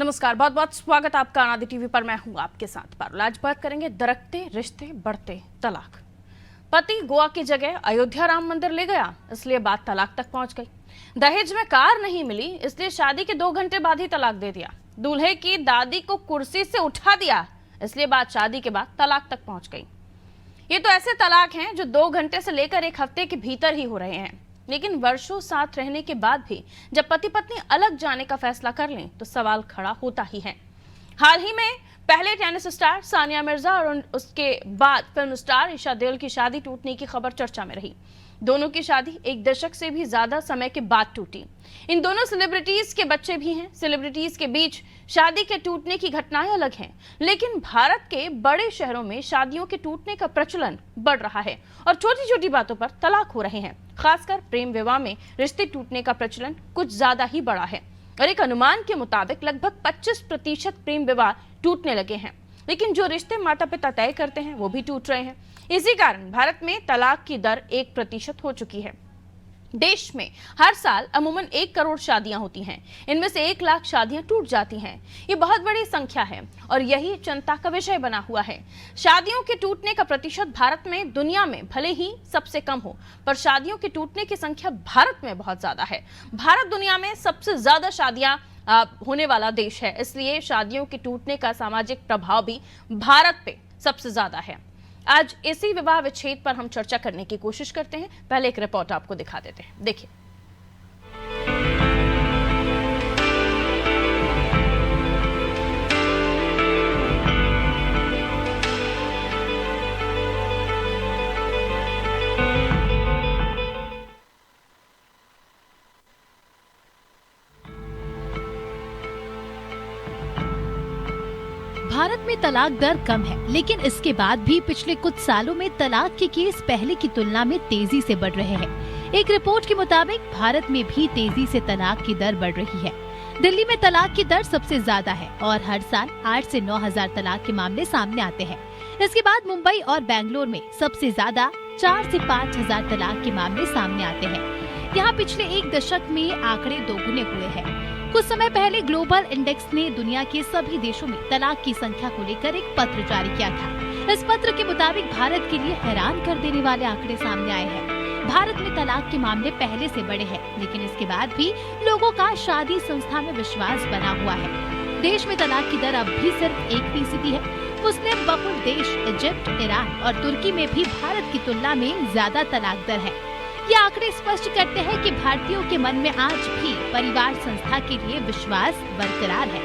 नमस्कार, बहुत बहुत स्वागत आपका आनंद टीवी पर। मैं हूं आपके साथ पारुल। आज बात करेंगे दरकते रिश्ते बढ़ते तलाक। पति गोवा की जगह अयोध्या राम मंदिर ले गया, इसलिए बात तलाक तक पहुंच गई। दहेज में कार नहीं मिली, इसलिए शादी के 2 घंटे बाद ही तलाक दे दिया। दूल्हे की दादी को कुर्सी से उठा दिया, इसलिए बात शादी के बाद तलाक तक पहुंच गई। ये तो ऐसे तलाक हैं जो 2 घंटे से लेकर 1 हफ्ते के भीतर ही हो रहे हैं। लेकिन वर्षों साथ रहने के बाद भी जब पति पत्नी अलग जाने का फैसला कर लें तो सवाल खड़ा होता ही है। हाल ही में पहले टेनिस स्टार सानिया मिर्जा और उसके बाद फिल्म स्टार ईशा देओल की शादी टूटने की खबर चर्चा में रही। दोनों की शादी 1 दशक से भी ज्यादा समय के बाद टूटी। इन दोनों सेलिब्रिटीज के बच्चे भी हैं। सेलिब्रिटीज के बीच शादी के टूटने की घटनाएं अलग हैं, लेकिन भारत के बड़े शहरों में शादियों के टूटने का प्रचलन बढ़ रहा है और छोटी छोटी बातों पर तलाक हो रहे हैं। खासकर प्रेम विवाह में रिश्ते टूटने का प्रचलन कुछ ज्यादा ही बड़ा है और एक अनुमान के मुताबिक लगभग 25% प्रेम विवाह टूटने लगे हैं। लेकिन जो रिश्ते माता पिता तय करते हैं वो भी टूट रहे हैं। इसी कारण भारत में तलाक की दर 1% हो चुकी है। देश में हर साल अमूमन 1 करोड़ शादियां होती हैं। इनमें से 1 लाख शादियां टूट जाती हैं। ये बहुत बड़ी संख्या है और यही चिंता का विषय बना हुआ है। शादियों के टूटने का प्रतिशत भारत में दुनिया में भले ही सबसे कम हो, पर शादियों के टूटने की संख्या भारत में बहुत ज्यादा है। भारत दुनिया में सबसे ज्यादा शादियां होने वाला देश है, इसलिए शादियों के टूटने का सामाजिक प्रभाव भी भारत पे सबसे ज्यादा है। आज इसी विवाह विच्छेद पर हम चर्चा करने की कोशिश करते हैं। पहले एक रिपोर्ट आपको दिखा देते हैं, देखिए। भारत में तलाक दर कम है, लेकिन इसके बाद भी पिछले कुछ सालों में तलाक के केस पहले की तुलना में तेजी से बढ़ रहे हैं। एक रिपोर्ट के मुताबिक भारत में भी तेजी से तलाक की दर बढ़ रही है। दिल्ली में तलाक की दर सबसे ज्यादा है और हर साल 8 से 9 हजार तलाक के मामले सामने आते हैं। इसके बाद मुंबई और बेंगलोर में सबसे ज्यादा 4 से 5 हजार तलाक के मामले सामने आते हैं। यहाँ पिछले 1 दशक में आंकड़े दोगुने हुए हैं। कुछ समय पहले ग्लोबल इंडेक्स ने दुनिया के सभी देशों में तलाक की संख्या को लेकर एक पत्र जारी किया था। इस पत्र के मुताबिक भारत के लिए हैरान कर देने वाले आंकड़े सामने आए हैं। भारत में तलाक के मामले पहले से बड़े हैं, लेकिन इसके बाद भी लोगों का शादी संस्था में विश्वास बना हुआ है। देश में तलाक की दर अब भी सिर्फ 1% है। मुस्लिम बहुल देश इजिप्ट, ईरान और तुर्की में भी भारत की तुलना में ज्यादा तलाक दर है। ये आंकड़े स्पष्ट करते हैं कि भारतीयों के मन में आज भी परिवार संस्था के लिए विश्वास बरकरार है।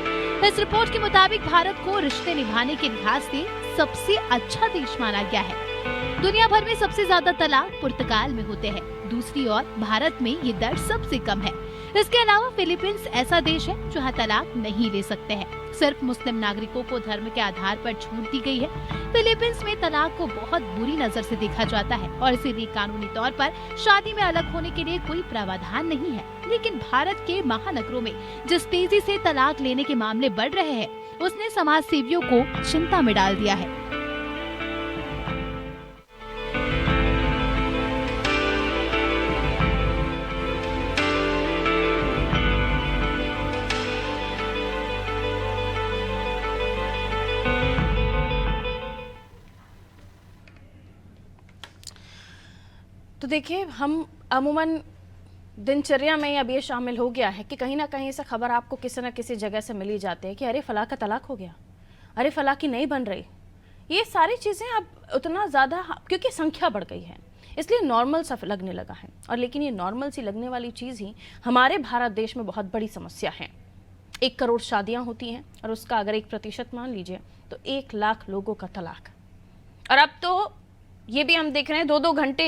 इस रिपोर्ट के मुताबिक भारत को रिश्ते निभाने के लिहाज से सबसे अच्छा देश माना गया है। दुनिया भर में सबसे ज्यादा तलाक पुर्तगाल में होते हैं। दूसरी ओर भारत में ये दर सबसे कम है। इसके अलावा फिलीपींस ऐसा देश है जहाँ तलाक नहीं ले सकते हैं। सिर्फ मुस्लिम नागरिकों को धर्म के आधार पर छूट दी गई है। फिलीपींस में तलाक को बहुत बुरी नजर से देखा जाता है और इसीलिए कानूनी तौर पर शादी में अलग होने के लिए कोई प्रावधान नहीं है। लेकिन भारत के महानगरों में जिस तेजी से तलाक लेने के मामले बढ़ रहे हैं, उसने समाज सेवियों को चिंता में डाल दिया है। तो देखिए, हम अमूमन दिनचर्या में अब ये शामिल हो गया है कि कहीं ना कहीं से खबर आपको किसी न किसी जगह से मिली जाती है कि अरे फला का तलाक हो गया, अरे फला की नहीं बन रही। ये सारी चीज़ें अब उतना ज़्यादा, क्योंकि संख्या बढ़ गई है इसलिए नॉर्मल सा लगने लगा है। और लेकिन ये नॉर्मल सी लगने वाली चीज़ ही हमारे भारत देश में बहुत बड़ी समस्या है। 1 करोड़ शादियाँ होती हैं और उसका अगर 1% मान लीजिए तो 1 लाख लोगों का तलाक। और अब तो ये भी हम देख रहे हैं 2-2 घंटे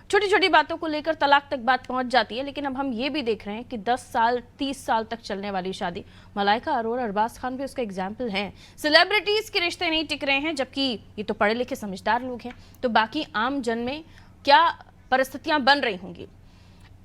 छोटी छोटी बातों को लेकर तलाक तक बात पहुंच जाती है। लेकिन अब हम ये भी देख रहे हैं कि 10 साल 30 साल तक चलने वाली शादी, मलाइका अरोड़ा, अरबाज खान भी उसका एग्जाम्पल हैं। सेलिब्रिटीज के रिश्ते नहीं टिक रहे हैं, जबकि ये तो पढ़े लिखे समझदार लोग हैं। तो बाकी आम जन में क्या परिस्थितियां बन रही होंगी,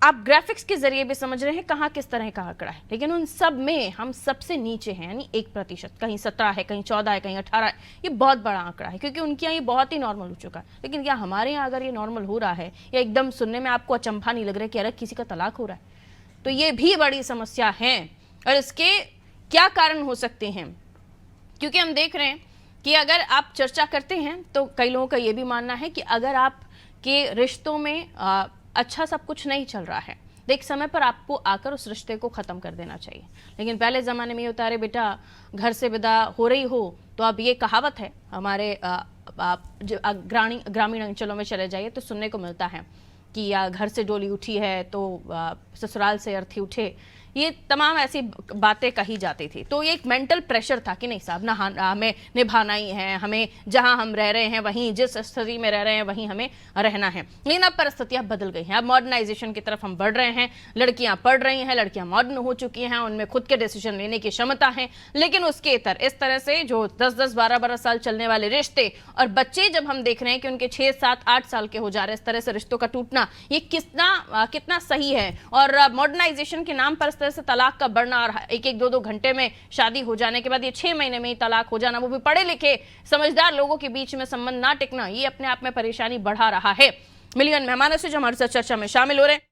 आप ग्राफिक्स के जरिए भी समझ रहे हैं कहाँ किस तरह का आंकड़ा है। लेकिन उन सब में हम सबसे नीचे हैं, यानी 1%। कहीं 17 है, कहीं 14 है, कहीं 18 है। ये बहुत बड़ा आंकड़ा है क्योंकि उनके यहाँ ये बहुत ही नॉर्मल हो चुका है। लेकिन क्या हमारे यहाँ अगर ये नॉर्मल हो रहा है या एकदम सुनने में आपको अचंभा नहीं लग रहा है कि अरे किसी का तलाक हो रहा है, तो ये भी बड़ी समस्या है। और इसके क्या कारण हो सकते हैं? क्योंकि हम देख रहे हैं कि अगर आप चर्चा करते हैं तो कई लोगों का ये भी मानना है कि अगर आपके रिश्तों में अच्छा सब कुछ नहीं चल रहा है तो एक समय पर आपको आकर उस रिश्ते को ख़त्म कर देना चाहिए। लेकिन पहले ज़माने में ये उतारे बेटा घर से विदा हो रही हो, तो अब ये कहावत है हमारे ग्रामीण अंचलों में चले जाइए तो सुनने को मिलता है कि या घर से डोली उठी है तो ससुराल से अर्थी उठे। ये तमाम ऐसी बातें कही जाती थी। तो ये एक मेंटल प्रेशर था कि नहीं साहब ना हमें निभाना ही है, हमें जहां हम रह रहे हैं वहीं, जिस स्थिति में रह रहे हैं वहीं हमें रहना है। लेकिन अब परिस्थितियां बदल गई हैं, अब मॉडर्नाइजेशन की तरफ हम बढ़ रहे हैं, लड़कियां पढ़ रही हैं, लड़कियां मॉडर्न हो चुकी हैं, उनमें खुद के डिसीजन लेने की क्षमता है। लेकिन उसके इस तरह से जो 10-10, 12-12 साल चलने वाले रिश्ते और बच्चे जब हम देख रहे हैं कि उनके 6, 7, 8 साल के हो जा रहे हैं, इस तरह से रिश्तों का टूटना, ये कितना सही है? और मॉडर्नाइजेशन के नाम पर इस तरह से तलाक का बढ़ना और 1-1, 2-2 घंटे में शादी हो जाने के बाद ये 6 महीने में ही तलाक हो जाना, वो भी पढ़े लिखे समझदार लोगों के बीच में संबंध ना टिकना, ये अपने आप में परेशानी बढ़ा रहा है। मिलियन मेहमानों से जो हमारे साथ चर्चा में शामिल हो रहे हैं,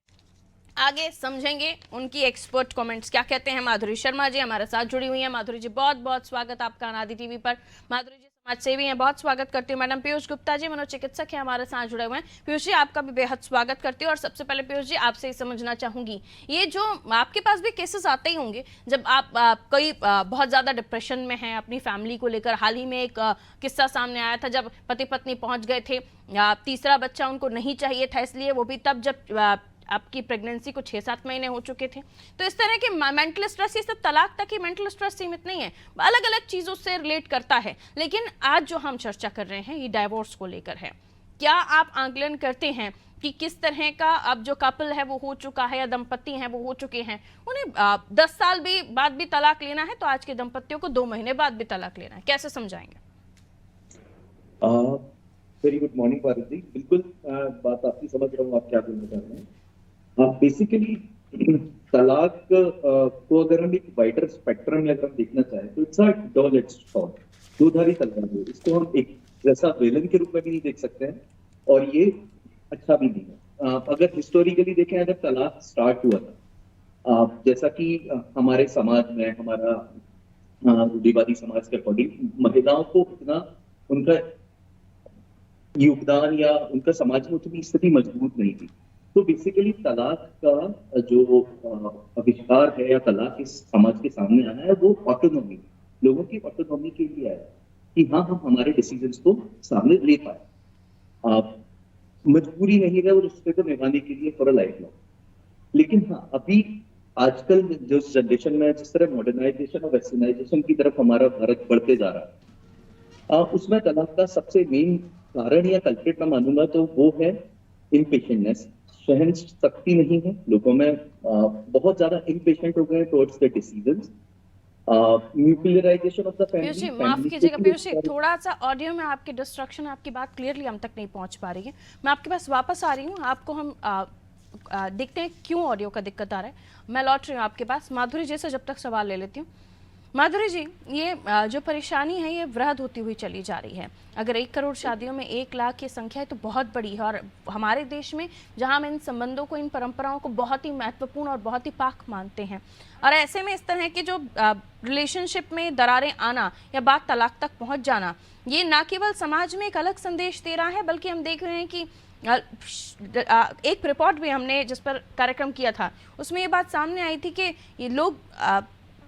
आगे समझेंगे उनकी एक्सपर्ट कमेंट्स क्या कहते हैं। माधुरी शर्मा जी हमारे साथ जुड़ी हुई हैं। माधुरी जी बहुत बहुत स्वागत आपका अनादि टीवी पर। माधुरी जी समाज सेवी हैं, बहुत स्वागत करती हूँ। मैडम पीयूष गुप्ता जी मनोचिकित्सक हैं, हमारे साथ जुड़े हुए हैं। पीयूष जी आपका भी बेहद स्वागत करती हूँ। और सबसे पहले पीयूष जी आपसे ही समझना चाहूंगी, ये जो आपके पास भी केसेस आते ही होंगे जब आप कोई बहुत ज्यादा डिप्रेशन में हैं अपनी फैमिली को लेकर। हाल ही में एक किस्सा सामने आया था जब पति पत्नी पहुंच गए थे, तीसरा बच्चा उनको नहीं चाहिए था, इसलिए वो भी तब जब आपकी प्रेगनेंसी को 6-7 महीने हो चुके थे। तो इस तरह के मेंटल स्ट्रेस, ये सब तलाक तक ही मेंटल स्ट्रेस सीमित नहीं है, अलग अलग चीजों से रिलेट करता है। लेकिन आज जो हम चर्चा कर रहे हैं ये डाइवोर्स को लेकर है। क्या आप आंकलन करते हैं कि किस तरह का अब जो कपल है वो हो चुका है या दंपति हैं वो हो चुके हैं, उन्हें 10 साल बाद भी तलाक लेना है, तो आज के दंपतियों को 2 महीने बाद भी तलाक लेना है, कैसे समझाएंगे? वेरी गुड मॉर्निंग पारुल जी। बिल्कुल बात आपकी समझ रहा हूँ आप क्या बोलना चाह रहे हैं। बेसिकली तलाक को अगर हम एक वाइडर स्पेक्ट्रम में अगर हम देखना चाहें तो it's a double edged sword, दोधारी तलवार है। इसको हम एक जैसा विलन के रूप में भी नहीं देख सकते हैं और ये अच्छा भी नहीं है। अगर हिस्टोरिकली देखें, अगर तलाक स्टार्ट हुआ था जैसा कि हमारे समाज में, हमारा रूढ़िवादी समाज के अकॉर्डिंग महिलाओं को उतना उनका योगदान या उनका समाज में उतनी स्थिति मजबूत नहीं थी। तो बेसिकली तलाक का जो आविष्कार है या तलाक इस समाज के सामने आया है वो ऑटोनॉमी, लोगों की ऑटोनॉमी के लिए आया कि हाँ हम हमारे डिसीजंस को सामने ले पाए। मजबूरी नहीं है उस रिश्ते को निभाने के लिए फॉर अ लाइफ लॉन्ग। लेकिन हाँ अभी आजकल जो जनरेशन में जिस तरह मॉडर्नाइजेशन और वेस्टर्नाइजेशन की तरफ हमारा भारत बढ़ते जा रहा है, उसमें तलाक का सबसे मेन कारण या कल्प्रिट मैं मानूंगा तो वो है इम्पेशेंटनेस, सहन शक्ति नहीं है लोगों में, बहुत ज्यादा इम्पेशेंट हो गए towards the decisions, nuclearization of the family. माफ कीजिएगा पीयूष जी, थोड़ा सा ऑडियो में आपकी डिस्ट्रक्शन, आपकी बात क्लियरली हम तक नहीं पहुंच पा रही है। मैं आपके पास वापस आ रही हूँ, आपको हम देखते हैं क्यों ऑडियो का दिक्कत आ रहा है। मैं लौट रही हूँ आपके पास। माधुरी जी से जब तक सवाल ले लेती हूँ। माधुरी जी, ये जो परेशानी है ये वृद्ध होती हुई चली जा रही है। अगर 1 करोड़ शादियों में 1 लाख की संख्या है तो बहुत बड़ी है। और हमारे देश में जहां हम इन संबंधों को, इन परंपराओं को बहुत ही महत्वपूर्ण और बहुत ही पाक मानते हैं, और ऐसे में इस तरह के जो रिलेशनशिप में दरारें आना या बात तलाक तक पहुंच जाना, ये ना केवल समाज में एक अलग संदेश दे रहा है, बल्कि हम देख रहे हैं कि एक रिपोर्ट भी हमने जिस पर कार्यक्रम किया था उसमें ये बात सामने आई थी कि ये लोग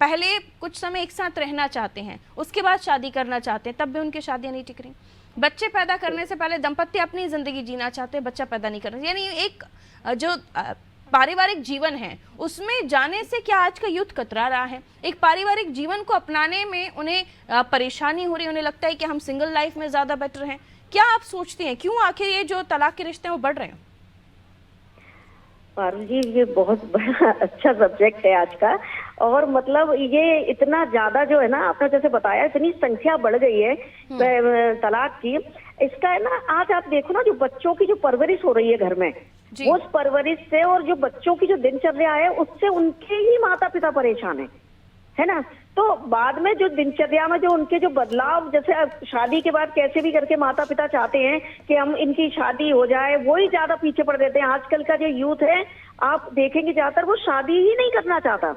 पहले कुछ समय एक साथ रहना चाहते हैं, उसके बाद शादी करना चाहते हैं, तब भी उनकी शादियां नहीं टिक रही। बच्चे पैदा करने से पहले दंपत्ति अपनी जिंदगी जीना चाहते हैं, बच्चा पैदा नहीं करना, यानी एक जो पारिवारिक जीवन है उसमें जाने से क्या आज का यूथ कतरा रहा है। एक पारिवारिक जीवन को अपनाने में उन्हें परेशानी हो रही है, उन्हें लगता है कि हम सिंगल लाइफ में ज्यादा बेटर हैं। क्या आप सोचते हैं क्यों आखिर ये जो तलाक के रिश्ते हैं वो बढ़ रहे हैं? पारुल जी, ये बहुत बड़ा अच्छा सब्जेक्ट है आज का। और मतलब ये इतना ज्यादा जो है ना, आपने जैसे बताया इतनी संख्या बढ़ गई है तलाक की। इसका है ना, आज आप देखो ना जो बच्चों की जो परवरिश हो रही है घर में, उस परवरिश से और जो बच्चों की जो दिनचर्या है उससे उनके ही माता पिता परेशान है ना। तो बाद में जो दिनचर्या में जो उनके जो बदलाव, जैसे शादी के बाद कैसे भी करके माता पिता चाहते हैं कि हम इनकी शादी हो जाए, वो ही ज्यादा पीछे पड़ देते हैं। आजकल का जो यूथ है आप देखेंगे ज्यादातर वो शादी ही नहीं करना चाहता।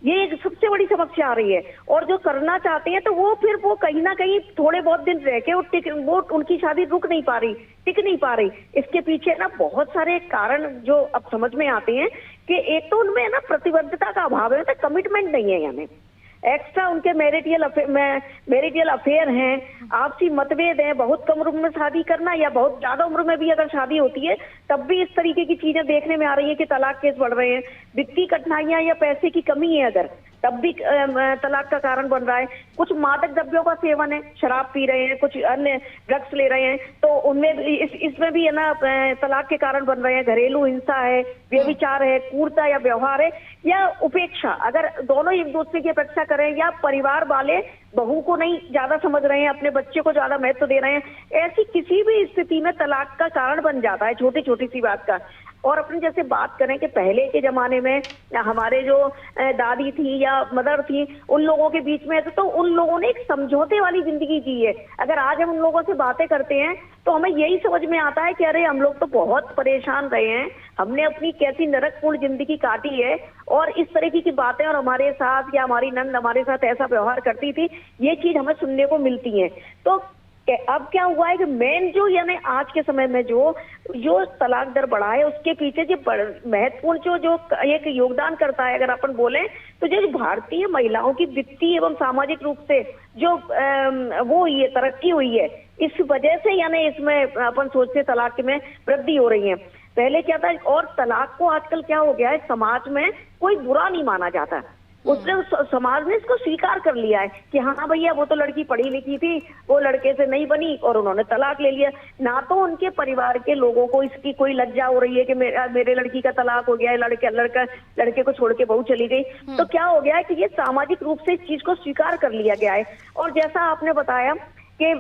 ये एक सबसे बड़ी समस्या आ रही है। और जो करना चाहते हैं तो वो फिर वो कहीं ना कहीं थोड़े बहुत दिन रह के वो उनकी शादी रुक नहीं पा रही, टिक नहीं पा रही। इसके पीछे ना बहुत सारे कारण जो अब समझ में आते हैं कि एक तो उनमें ना प्रतिबद्धता का अभाव है, तो कमिटमेंट नहीं है, यानी एक्स्ट्रा उनके मैरिटियल अफेयर हैं, आपसी मतभेद हैं, बहुत कम उम्र में शादी करना या बहुत ज्यादा उम्र में भी अगर शादी होती है तब भी इस तरीके की चीजें देखने में आ रही है कि तलाक केस बढ़ रहे हैं। वित्तीय कठिनाइयां या पैसे की कमी है अगर, तब भी तलाक का कारण बन रहा है। कुछ मादक द्रव्यों का सेवन है, शराब पी रहे हैं, कुछ अन्य ड्रग्स ले रहे हैं, तो उनमें इसमें भी है ना तलाक के कारण बन रहे हैं। घरेलू हिंसा है, व्यभिचार है, क्रूरता या व्यवहार है, या उपेक्षा, अगर दोनों एक दूसरे की अपेक्षा करें, या परिवार वाले बहू को नहीं ज्यादा समझ रहे हैं, अपने बच्चे को ज्यादा महत्व दे रहे हैं, ऐसी किसी भी स्थिति में तलाक का कारण बन जाता है, छोटी छोटी सी बात का। और अपने जैसे बात करें कि पहले के जमाने में हमारे जो दादी थी या मदर थी, उन लोगों के बीच में तो उन लोगों ने एक समझौते वाली जिंदगी जी है। अगर आज हम उन लोगों से बातें करते हैं तो हमें यही समझ में आता है कि अरे हम लोग तो बहुत परेशान रहे हैं, हमने अपनी कैसी नरकपूर्ण जिंदगी काटी है, और इस तरीके की बातें, और हमारे साथ या हमारी नंद हमारे साथ ऐसा व्यवहार करती थी, ये चीज हमें सुनने को मिलती है। तो अब क्या हुआ है कि मेन जो यानी आज के समय में जो तलाक दर बढ़ा है, उसके पीछे जो महत्वपूर्ण जो एक योगदान करता है, अगर अपन बोले तो जो भारतीय महिलाओं की वित्तीय एवं सामाजिक रूप से जो वो ये तरक्की हुई है, इस वजह से यानी इसमें अपन सोचते तलाक में वृद्धि हो रही है। पहले क्या था, और तलाक को आजकल क्या हो गया है, समाज में कोई बुरा नहीं माना जाता, उसने समाज ने इसको स्वीकार कर लिया है कि हाँ भैया वो तो लड़की पढ़ी लिखी थी, वो लड़के से नहीं बनी और उन्होंने तलाक ले लिया। ना तो उनके परिवार के लोगों को इसकी कोई लज्जा हो रही है कि मेरे लड़की का तलाक हो गया है, लड़के को छोड़ के बहू चली गई। तो क्या हो गया है कि ये सामाजिक रूप से इस चीज को स्वीकार कर लिया गया है। और जैसा आपने बताया कि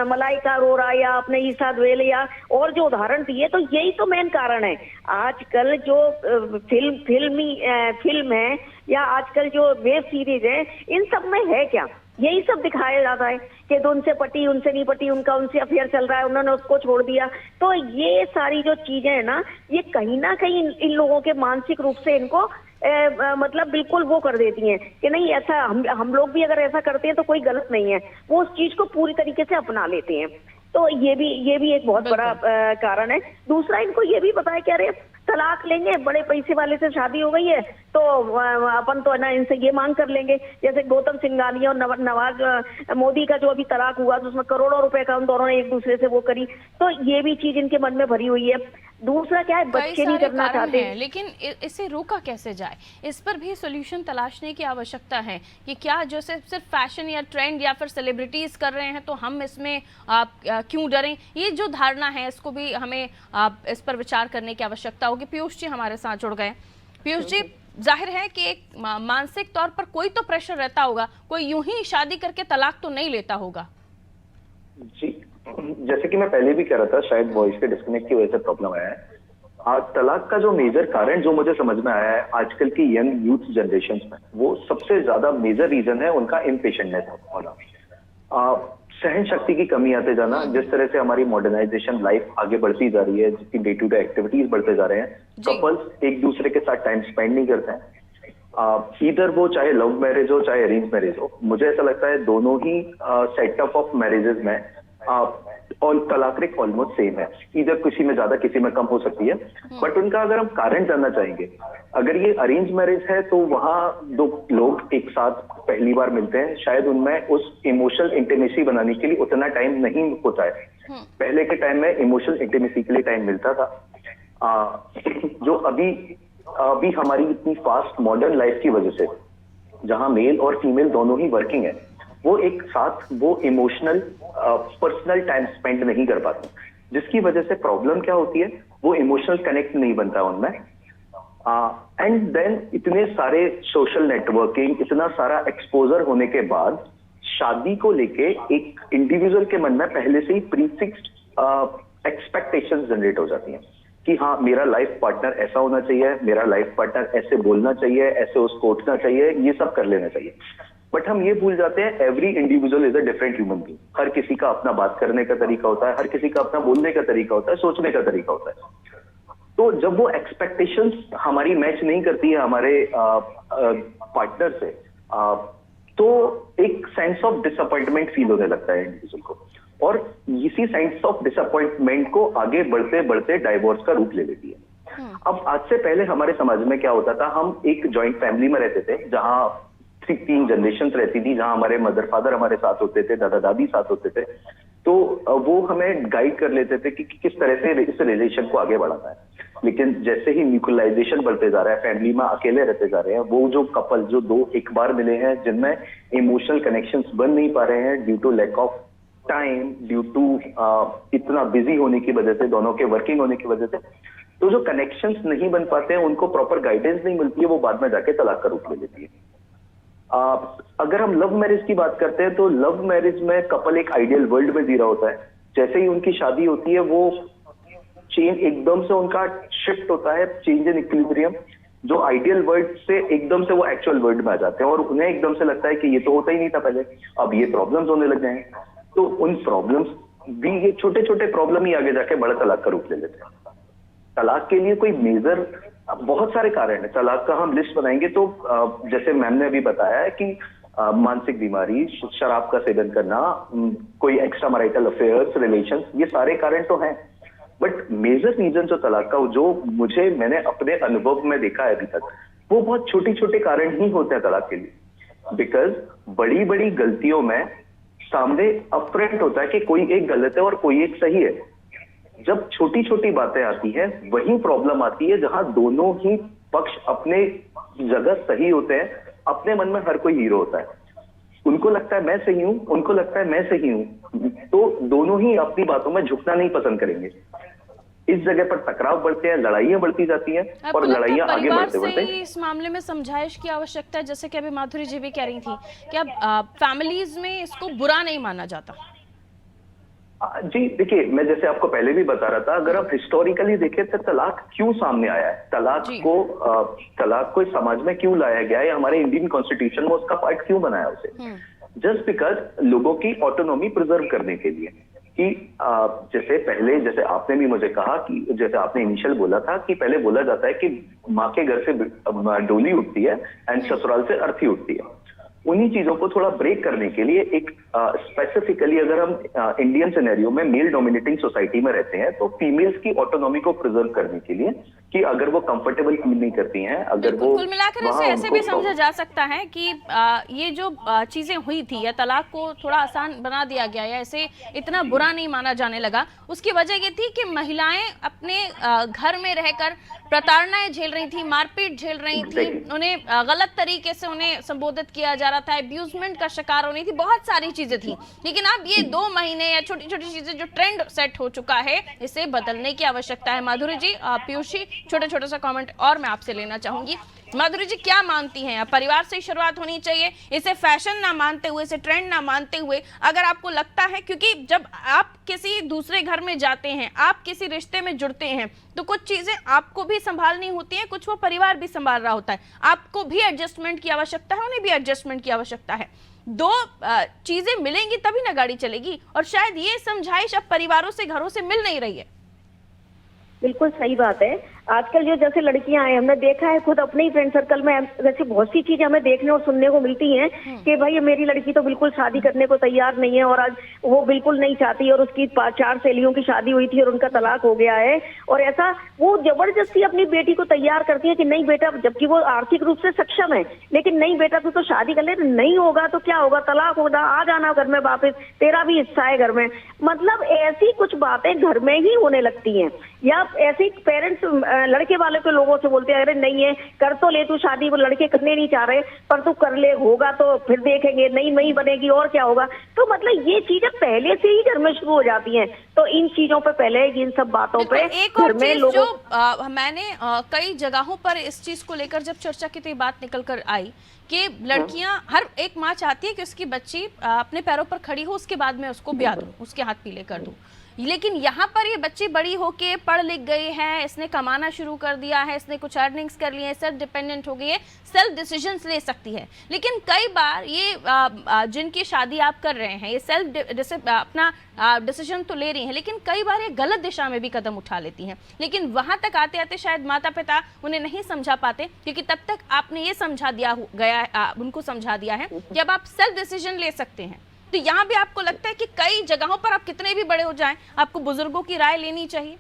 मलाइका अरोरा या अपने ईसा द्वेल या और जो उदाहरण दिए, तो यही तो मेन कारण है। आजकल जो फिल्म है या आजकल जो वेब सीरीज है, इन सब में है क्या, यही सब दिखाया जाता है कि तो उनसे पटी, उनसे नहीं पटी, उनका उनसे अफेयर चल रहा है, उन्होंने उसको छोड़ दिया। तो ये सारी जो चीजें है ना, ये कहीं ना कहीं इन लोगों के मानसिक रूप से इनको मतलब बिल्कुल वो कर देती हैं कि नहीं, ऐसा हम लोग भी अगर ऐसा करते हैं तो कोई गलत नहीं है, वो उस चीज को पूरी तरीके से अपना लेते हैं। तो ये भी एक बहुत बड़ा कारण है। दूसरा, इनको ये भी पता है कि अरे तलाक लेंगे, बड़े पैसे वाले से शादी हो गई है तो अपन तो ना इनसे ये मांग कर लेंगे। जैसे गौतम सिंघानिया और नवाज मोदी का जो अभी तलाक हुआ, तो उसमें करोड़ों रुपए का उन दोनों ने एक दूसरे से वो करी। तो ये भी चीज इनके मन में भरी हुई है। दूसरा क्या है, बच्चे नहीं करना चाहते हैं, लेकिन इसे रोका कैसे जाए, इस पर भी सोल्यूशन तलाशने की आवश्यकता है कि क्या जो सिर्फ फैशन या ट्रेंड या फिर सेलिब्रिटीज कर रहे हैं तो हम इसमें क्यों डरें। ये जो धारणा है, इसको भी हमें इस पर विचार करने की आवश्यकता होगी। पीयूष जी हमारे साथ जुड़ गए। पीयूष जी, जाहिर है कि एक मानसिक तौर पर कोई तो प्रेशर रहता होगा, कोई यूं ही शादी करके तलाक तो नहीं लेता होगा। जी, जैसे कि मैं पहले भी कह रहा था, शायद वॉइस के डिस्कनेक्ट की वजह से प्रॉब्लम आया है। तलाक का जो मेजर कारण जो मुझे समझ में आया है आजकल की यंग यूथ जनरेशन में, वो सबसे ज्यादा मेजर रीजन है उनका इम्पेशेंटनेस होना, सहन शक्ति की कमी आते जाना। जिस तरह से हमारी मॉडर्नाइजेशन लाइफ आगे बढ़ती जा रही है, जिसकी डे टू डे एक्टिविटीज बढ़ते जा रहे हैं, कपल्स एक दूसरे के साथ टाइम स्पेंड नहीं करते हैं। इधर वो चाहे लव मैरिज हो चाहे अरेंज मैरिज हो, मुझे ऐसा लगता है दोनों ही सेटअप ऑफ मैरिजेस में और तलाक रेट ऑलमोस्ट सेम है। इधर किसी में ज्यादा किसी में कम हो सकती है, बट उनका अगर हम कारण जानना चाहेंगे, अगर ये अरेंज मैरिज है तो वहां दो लोग एक साथ पहली बार मिलते हैं, शायद उनमें उस इमोशनल इंटीमेसी बनाने के लिए उतना टाइम नहीं होता है। पहले के टाइम में इमोशनल इंटीमेसी के लिए टाइम मिलता था। जो अभी हमारी इतनी फास्ट मॉडर्न लाइफ की वजह से, जहां मेल और फीमेल दोनों ही वर्किंग है, वो एक साथ वो इमोशनल पर्सनल टाइम स्पेंड नहीं कर पाते, जिसकी वजह से प्रॉब्लम क्या होती है, वो इमोशनल कनेक्ट नहीं बनता उनमें। एंड देन इतने सारे सोशल नेटवर्किंग, इतना सारा एक्सपोजर होने के बाद शादी को लेके एक इंडिविजुअल के मन में पहले से ही प्रीफिक्स्ड एक्सपेक्टेशंस जनरेट हो जाती हैं कि हाँ, मेरा लाइफ पार्टनर ऐसा होना चाहिए, मेरा लाइफ पार्टनर ऐसे बोलना चाहिए, ऐसे उसको उठना चाहिए, ये सब कर लेना चाहिए। बट हम ये भूल जाते हैं every individual is a different human being. हर किसी का अपना बात करने का तरीका होता है, हर किसी का अपना बोलने का तरीका होता है, सोचने का तरीका होता है। तो जब वो एक्सपेक्टेशंस हमारी मैच नहीं करती है हमारे पार्टनर से तो एक सेंस ऑफ डिसअपॉइंटमेंट फील होने लगता है इंडिविजुअल को, और इसी सेंस ऑफ डिसअपॉइंटमेंट को आगे बढ़ते बढ़ते डाइवोर्स का रूप ले लेती है। अब आज से पहले हमारे समाज में क्या होता था, हम एक जॉइंट फैमिली में रहते थे जहां 3 जनरेशन रहती थी, जहां हमारे मदर फादर हमारे साथ होते थे, दादा दादी साथ होते थे, तो वो हमें गाइड कर लेते थे कि किस तरह से इस रिलेशन को आगे बढ़ाना है। लेकिन जैसे ही न्यूक्लियराइजेशन बढ़ते जा रहा है, फैमिली में अकेले रहते जा रहे हैं, वो जो कपल जो 2 एक बार मिले हैं जिनमें इमोशनल कनेक्शंस बन नहीं पा रहे हैं due to lack of time, due to इतना बिजी होने की वजह से, दोनों के वर्किंग होने की वजह से, तो जो कनेक्शंस नहीं बन पाते हैं, उनको प्रॉपर गाइडेंस नहीं मिलती है, वो बाद में जाके तलाक का रूप ले लेती है। अगर हम लव मैरिज की बात करते हैं तो लव मैरिज में कपल एक आइडियल वर्ल्ड में जी रहा होता है। जैसे ही उनकी शादी होती है वो चेंज एकदम से उनका शिफ्ट होता है, चेंज इन इक्विलिब्रियम, जो आइडियल वर्ल्ड से एकदम से वो एक्चुअल वर्ल्ड में आ जाते हैं, और उन्हें एकदम से लगता है कि ये तो होता ही नहीं था पहले, अब ये प्रॉब्लम्स होने लग गए हैं। तो उन प्रॉब्लम्स भी, ये छोटे छोटे प्रॉब्लम ही आगे जाके बड़ा तलाक का रूप ले लेते हैं। तलाक के लिए कोई मेजर बहुत सारे कारण है। तलाक का हम लिस्ट बनाएंगे तो जैसे मैम ने अभी बताया है कि मानसिक बीमारी, शराब का सेवन करना, कोई एक्स्ट्रा मैरिटल अफेयर्स, रिलेशंस, ये सारे कारण तो हैं, बट मेजर रीजन जो तलाक का, जो मैंने अपने अनुभव में देखा है अभी तक, वो बहुत छोटी छोटे कारण ही होते हैं तलाक के लिए। बिकॉज बड़ी बड़ी गलतियों में सामने अपफ्रंट होता है कि कोई एक गलत है और कोई एक सही है। जब छोटी छोटी बातें आती हैं, वही प्रॉब्लम आती है जहां दोनों ही पक्ष अपने जगह सही होते हैं। अपने मन में हर कोई हीरो होता है, उनको लगता है मैं सही हूं, उनको लगता है मैं सही हूं, तो दोनों ही अपनी बातों में झुकना नहीं पसंद करेंगे। इस जगह पर टकराव बढ़ते हैं, लड़ाइयां बढ़ती जाती हैं, और लड़ाइयां आगे बढ़ते बढ़ते इस मामले में समझाइश की आवश्यकता है। जैसे कि अभी माधुरी जी भी कह रही थी कि अब फैमिलीज में इसको बुरा नहीं माना जाता। जी देखिए, मैं जैसे आपको पहले भी बता रहा था, अगर आप हिस्टोरिकली देखें तो तलाक क्यों सामने आया है, तलाक को समाज में क्यों लाया गया है, हमारे इंडियन कॉन्स्टिट्यूशन में उसका पार्ट क्यों बनाया उसे, जस्ट बिकॉज लोगों की ऑटोनॉमी प्रिजर्व करने के लिए। कि जैसे आपने भी मुझे कहा कि जैसे आपने इनिशियल बोला था कि पहले बोला जाता है कि माँ के घर से डोली उठती है एंड ससुराल से अर्थी उठती है। उन्हीं चीजों को थोड़ा ब्रेक करने के लिए एक स्पेसिफिकली अगर हम इंडियन सिनेरियो में मेल डोमिनेटिंग सोसाइटी में रहते हैं, तो फीमेल्स की ऑटोनॉमी को प्रिजर्व करने के लिए कि अगर वो कंफर्टेबल फील नहीं करती हैं, अगर वो कुल मिलाकर इसे ऐसे भी समझा जा सकता है कि ये जो चीजें हुई थी, या तलाक को थोड़ा आसान बना दिया गया या ऐसे इतना बुरा नहीं माना जाने लगा, उसकी वजह ये थी कि महिलाएं अपने घर में रहकर प्रताड़नाएं झेल रही थी, मारपीट झेल रही थी, उन्हें गलत तरीके से उन्हें संबोधित किया जा रहा था, अब्यूजमेंट का शिकार होनी थी, बहुत सारी चीजें थी। लेकिन अब ये 2 महीने या छोटी छोटी चीजें जो ट्रेंड सेट हो चुका है, इसे बदलने की आवश्यकता है। माधुरी जी, पीयूष जी, छोटे छोटे सा कमेंट और मैं आपसे लेना चाहूंगी। माधुरी जी, क्या मानती हैं, परिवार से ही शुरुआत होनी चाहिए, इसे फैशन ना मानते हुए, इसे ट्रेंड ना मानते हुए? अगर आपको लगता है, क्योंकि जब आप किसी दूसरे घर में जाते हैं, आप किसी रिश्ते में जुड़ते हैं, तो कुछ चीजें आपको भी संभालनी होती हैं, कुछ वो परिवार भी संभाल रहा होता है, आपको भी एडजस्टमेंट की आवश्यकता है, उन्हें भी एडजस्टमेंट की आवश्यकता है। 2 चीजें मिलेंगी तभी ना गाड़ी चलेगी, और शायद ये समझाइश अब परिवारों से, घरों से मिल नहीं रही है। बिल्कुल सही बात है। आजकल जो जैसे लड़कियां हैं, हमने देखा है खुद अपने ही फ्रेंड सर्कल में, वैसे बहुत सी चीजें हमें देखने और सुनने को मिलती हैं कि भाई मेरी लड़की तो बिल्कुल शादी करने को तैयार नहीं है, और आज वो बिल्कुल नहीं चाहती, और उसकी 4 सहेलियों की शादी हुई थी और उनका तलाक हो गया है, और ऐसा वो जबरदस्ती अपनी बेटी को तैयार करती है कि नहीं बेटा, जबकि वो आर्थिक रूप से सक्षम है, लेकिन नहीं बेटा तू तो शादी कर ले, नहीं होगा तो क्या होगा, तलाक होगा, आ जाना घर में वापस, तेरा भी हिस्सा है घर में। मतलब ऐसी कुछ बातें घर में ही होने लगती हैं, या ऐसे पेरेंट्स लड़के वाले के लोगों से बोलते हैं अरे नहीं है, कर तो ले तू शादी, वो लड़के करने नहीं चाह रहे, पर तू कर ले, होगा तो फिर देखेंगे, नहीं बनेगी और क्या होगा। तो मतलब ये चीजें पहले से ही घर में शुरू हो जाती हैं। तो इन चीजों पे पहले, इन सब बातों पे एक और चीज जो मैंने कई जगहों पर इस चीज को लेकर जब चर्चा की, तो ये बात निकल कर आई कि लड़कियां, हर एक माँ चाहती है कि उसकी बच्ची अपने पैरों पर खड़ी हो, उसके बाद में उसको ब्याह दूं, उसके हाथ पीले कर दूं। लेकिन यहाँ पर ये बच्ची बड़ी होके पढ़ लिख गई है, इसने कमाना शुरू कर दिया है, इसने कुछ अर्निंग्स कर ली है, सेल्फ डिपेंडेंट हो गई है, सेल्फ डिसीजंस ले सकती है। लेकिन कई बार ये जिनकी शादी आप कर रहे हैं, ये सेल्फ अपना डिसीजन तो ले रही हैं, लेकिन कई बार ये गलत दिशा में भी कदम उठा लेती हैं। लेकिन वहां तक आते आते शायद माता पिता उन्हें नहीं समझा पाते, क्योंकि तब तक आपने ये समझा दिया गया उनको समझा दिया है कि अब आप सेल्फ डिसीजन ले सकते हैं। तो यहाँ भी आपको लगता है कि कई जगहों पर आप कितने भी बड़े हो जाएं, आपको बुजुर्गों की राय लेनी चाहिए?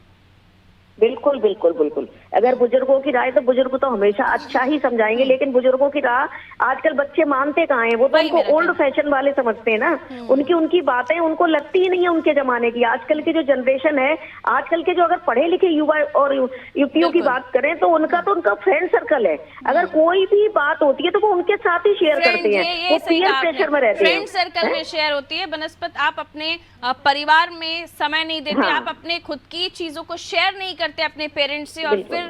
बिल्कुल बिल्कुल बिल्कुल। अगर बुजुर्गों की राय, तो बुजुर्ग तो हमेशा अच्छा ही समझाएंगे, लेकिन बुजुर्गों की राय आजकल बच्चे मानते कहाँ हैं? वो तो उनको ओल्ड फैशन वाले समझते हैं ना। उनकी बातें उनको लगती ही नहीं है उनके जमाने की। आजकल की जो जनरेशन है, आजकल के जो अगर पढ़े लिखे युवा और युवतियों की बात करें तो उनका फ्रेंड सर्कल है। अगर कोई भी बात होती है तो वो उनके साथ ही शेयर करते हैं, वो पीयर प्रेशर में रहते हैं। फ्रेंड सर्कल में शेयर होती है बनस्पत। आप अपने परिवार में समय नहीं देते, आप अपने खुद की चीजों को शेयर नहीं करते अपने पेरेंट्स से, और फिर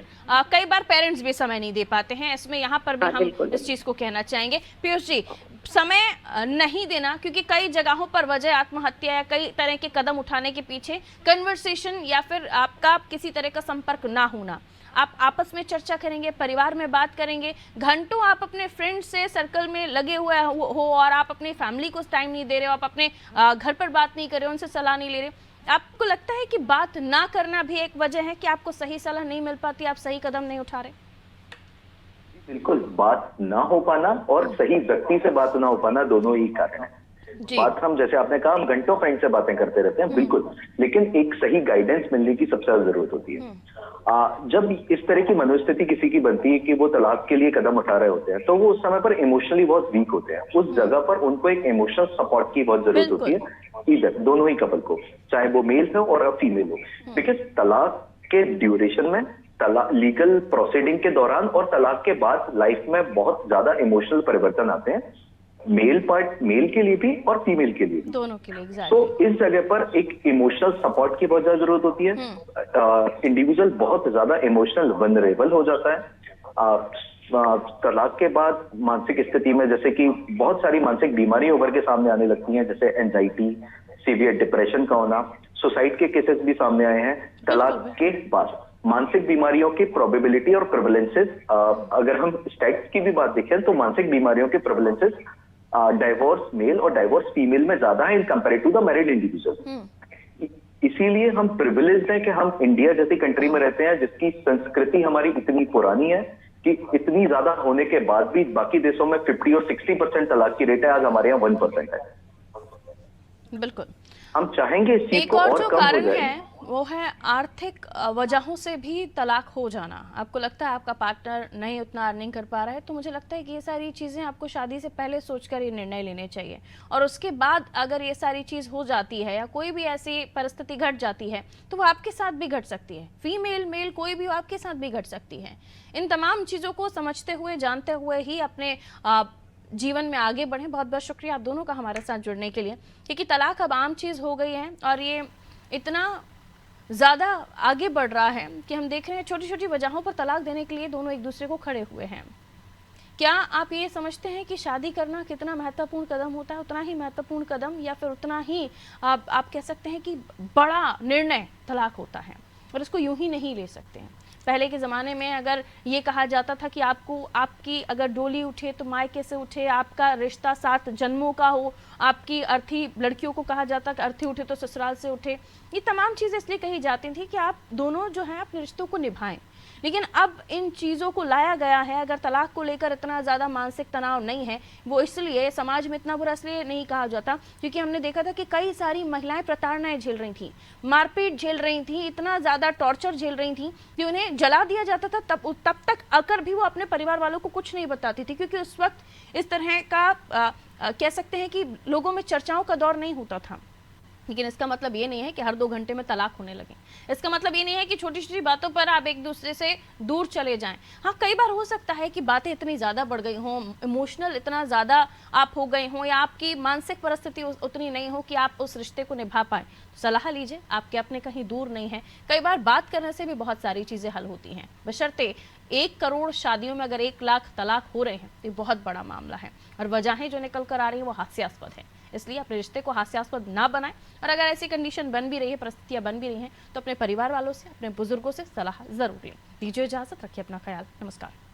कई बार पेरेंट्स भी समय नहीं दे पाते हैं। इसमें यहाँ पर भी हम इस चीज को कहना चाहेंगे। पीयूष जी, समय नहीं देना, क्योंकि कई जगहों पर वजह आत्महत्या या कई तरह के कदम उठाने के पीछे कन्वर्सेशन या फिर आपका किसी तरह का संपर्क ना होना। आप आपस में चर्चा करेंगे, परिवार में बात करेंगे, घंटों आप अपने फ्रेंड से सर्कल में लगे हुए हो और आप अपनी फैमिली को टाइम नहीं दे रहे हो, आप अपने घर पर बात नहीं कर रहे हो, उनसे सलाह नहीं ले रहे। आपको लगता है कि बात ना करना भी एक वजह है कि आपको सही सलाह नहीं मिल पाती, आप सही कदम नहीं उठा रहे? बिल्कुल, बात ना हो पाना और सही व्यक्ति से बात ना हो पाना दोनों ही कारण है। बात हम, जैसे आपने कहा, हम घंटों फ्रेंड से बातें करते रहते हैं, बिल्कुल, लेकिन एक सही गाइडेंस मिलने की सबसे ज्यादा जरूरत होती है। जब इस तरह की मनोस्थिति किसी की बनती है कि वो तलाक के लिए कदम उठा रहे होते हैं, तो वो उस समय पर इमोशनली बहुत वीक होते हैं। उस जगह पर उनको एक इमोशनल सपोर्ट की बहुत जरूरत होती है, इधर दोनों ही कपल को, चाहे वो मेल हो और फीमेल हो। बिकॉज तलाक के ड्यूरेशन में, लीगल प्रोसीडिंग के दौरान और तलाक के बाद लाइफ में बहुत ज्यादा इमोशनल परिवर्तन आते हैं, मेल के लिए भी और फीमेल के लिए, दोनों के लिए। तो इस जगह पर एक इमोशनल सपोर्ट की बहुत ज्यादा जरूरत होती है। इंडिविजुअल बहुत ज्यादा इमोशनल वनरेबल हो जाता है। तलाक के बाद मानसिक स्थिति में, जैसे कि बहुत सारी मानसिक बीमारी उभर के सामने आने लगती हैं, जैसे एंजाइटी, सीवियर डिप्रेशन का होना, सुसाइड के केसेस भी सामने आए हैं तलाक के बाद। मानसिक बीमारियों की प्रोबेबिलिटी और प्रेवलेंसेस, अगर हम स्टैट्स की भी बात देखें तो मानसिक बीमारियों के प्रेवलेंसेस डाइवोर्स मेल और डाइवोर्स फीमेल में ज्यादा है in compared to the married individual. इसीलिए हम प्रिविलेज्ड हैं कि हम इंडिया जैसी कंट्री में रहते हैं, जिसकी संस्कृति हमारी इतनी पुरानी है कि इतनी ज्यादा होने के बाद भी बाकी देशों में 50 और 60% तलाक की रेट है, आज हमारे यहाँ 1% है। बिल्कुल, हम चाहेंगे इस चीज एक को और और जो कम हो कारण जाए। है वो है आर्थिक वजहों से भी तलाक हो जाना। आपको लगता है आपका पार्टनर नहीं उतना अर्निंग कर पा रहा है, तो मुझे लगता है कि ये सारी चीज़ें आपको शादी से पहले सोचकर ये निर्णय लेने चाहिए, और उसके बाद अगर ये सारी चीज़ हो जाती है या कोई भी ऐसी परिस्थिति घट जाती है तो वो आपके साथ भी घट सकती है, फीमेल मेल कोई भी आपके साथ भी घट सकती है। इन तमाम चीज़ों को समझते हुए, जानते हुए ही अपने जीवन में आगे बढ़ें। बहुत बहुत शुक्रिया आप दोनों का हमारे साथ जुड़ने के लिए, क्योंकि तलाक अब आम चीज़ हो गई है और ये इतना ज़्यादा आगे बढ़ रहा है कि हम देख रहे हैं छोटी छोटी वजहों पर तलाक देने के लिए दोनों एक दूसरे को खड़े हुए हैं। क्या आप ये समझते हैं कि शादी करना कितना महत्वपूर्ण कदम होता है, उतना ही महत्वपूर्ण कदम या फिर उतना ही आप कह सकते हैं कि बड़ा निर्णय तलाक होता है, और इसको यूं ही नहीं ले सकते हैं? पहले के ज़माने में अगर ये कहा जाता था कि आपकी अगर डोली उठे तो मायके से उठे, आपका रिश्ता 7 जन्मों का हो, आपकी अर्थी, लड़कियों को कहा जाता कि अर्थी उठे तो ससुराल से उठे, ये तमाम चीज़ें इसलिए कही जाती थी कि आप दोनों जो हैं अपने रिश्तों को निभाएं। लेकिन अब इन चीज़ों को लाया गया है, अगर तलाक को लेकर इतना ज़्यादा मानसिक तनाव नहीं है, वो इसलिए समाज में इतना बुरा इसलिए नहीं कहा जाता क्योंकि हमने देखा था कि कई सारी महिलाएं प्रताड़नाएं झेल रही थी, मारपीट झेल रही थी, इतना ज़्यादा टॉर्चर झेल रही थी कि उन्हें जला दिया जाता था। तब तक आकर भी वो अपने परिवार वालों को कुछ नहीं बताती थी, क्योंकि उस वक्त इस तरह का कह सकते हैं कि लोगों में चर्चाओं का दौर नहीं होता था। लेकिन इसका मतलब ये नहीं है कि हर 2 घंटे में तलाक होने लगे। इसका मतलब ये नहीं है कि छोटी छोटी बातों पर आप एक दूसरे से दूर चले जाएं। हाँ, कई बार हो सकता है कि बातें इतनी ज़्यादा बढ़ गई हों, इमोशनल इतना ज़्यादा आप हो गए हों, या आपकी मानसिक परिस्थिति उतनी नहीं हो कि आप उस रिश्ते को निभा पाएँ, तो सलाह लीजिए, आपके अपने कहीं दूर नहीं है। कई बार बात करने से भी बहुत सारी चीज़ें हल होती हैं, बशर्ते 1 करोड़ शादियों में अगर 1 लाख तलाक हो रहे हैं तो ये बहुत बड़ा मामला है, और वजहें जो निकल कर आ रही हैं वो हास्यास्पद है। इसलिए अपने रिश्ते को हास्यास्पद ना बनाएं और अगर ऐसी कंडीशन बन भी रही है, परिस्थितियां बन भी रही हैं, तो अपने परिवार वालों से, अपने बुजुर्गों से सलाह जरूर लें। दीजिए इजाजत, रखिए अपना ख्याल। नमस्कार।